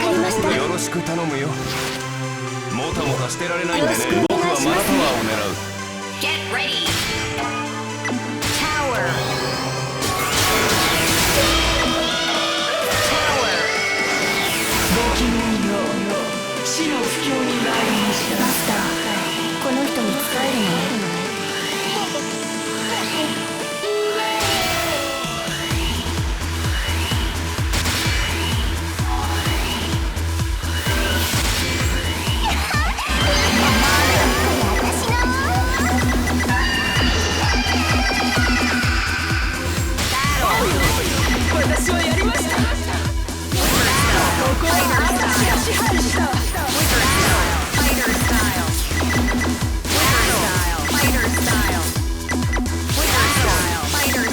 かりました。よろしく頼むよ。もたもたしてられないんでね。僕はマナタワーを狙う。 Get ready. Tower. Tower. ごきげんよう。死の不況に参りました。マスター、この人に伝えるのね。私はやりました。ここは私が支配した。Fighter style. Fighter style. Fighter style. Fighter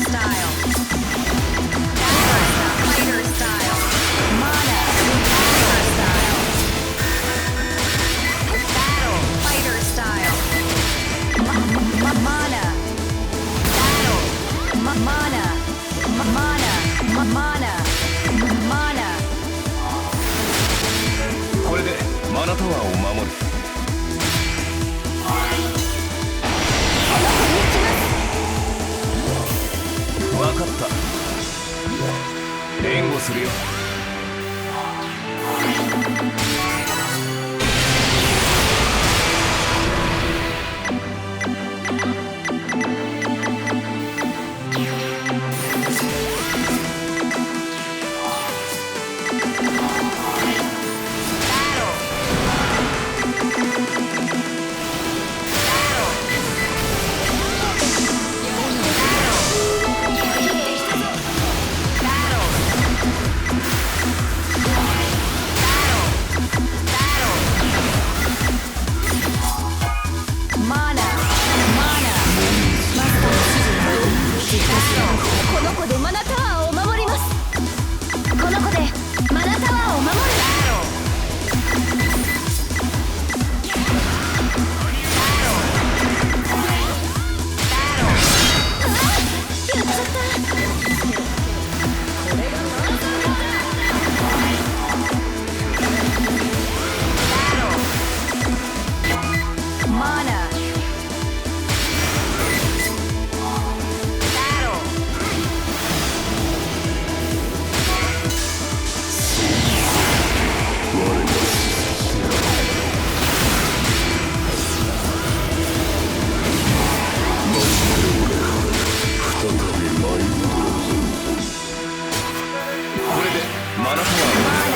style. Mana. Fighter style. Battle. Fighter style. Mana. Battle. Mana. Mana. Mana. これでマナタワーを守る。分かった。援護するよ。この子でマナタワーを守ります。この子でマナタワーを守る。これでマナタワーを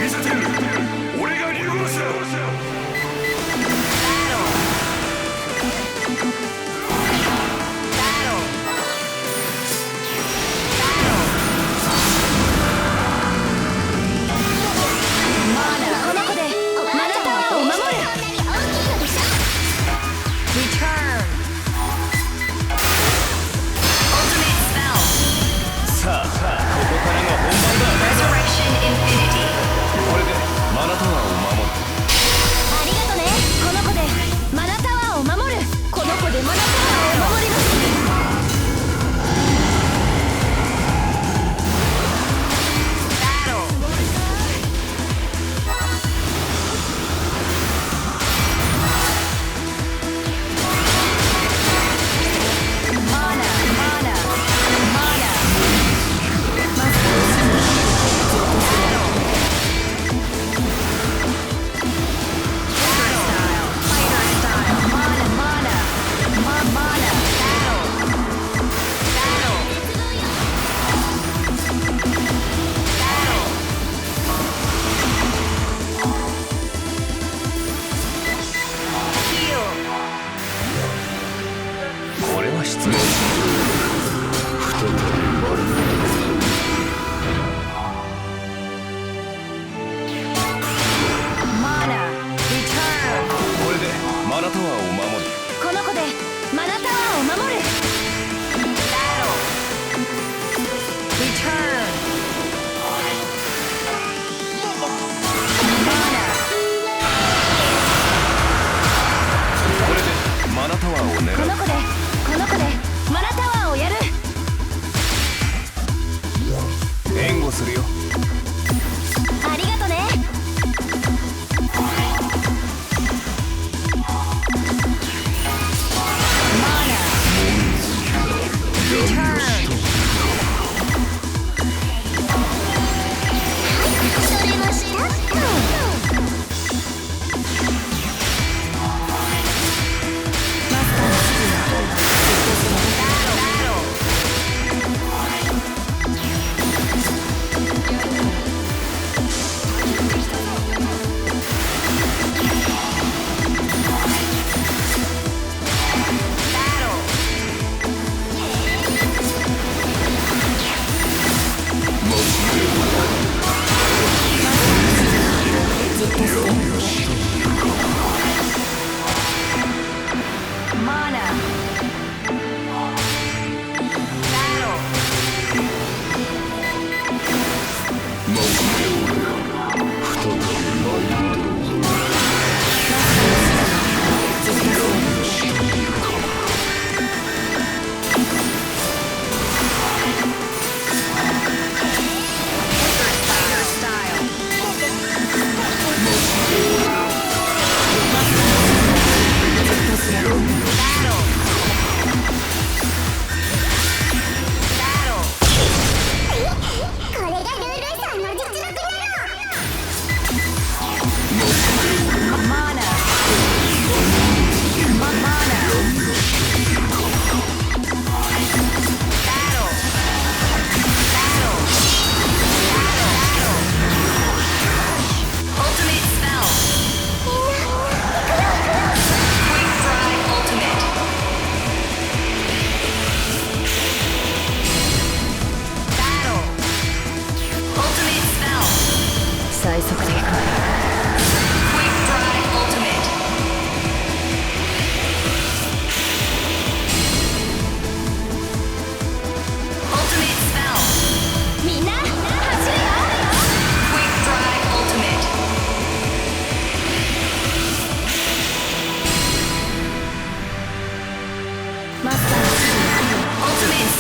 見せてやる。俺が竜王者。この子でマナタワーを守る。Return. Ultimate spell. さあ、ここからが本番だ。 Resurrection Infinity. これでマナタワーを守る。ありがとね。この子でマナタワーを守る。この子でマナタワーを守ります。これは失礼。再びこれでマナタワーを守る。この子でマナタワーを守る。これでマナタワーを狙う。この子で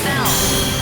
spell.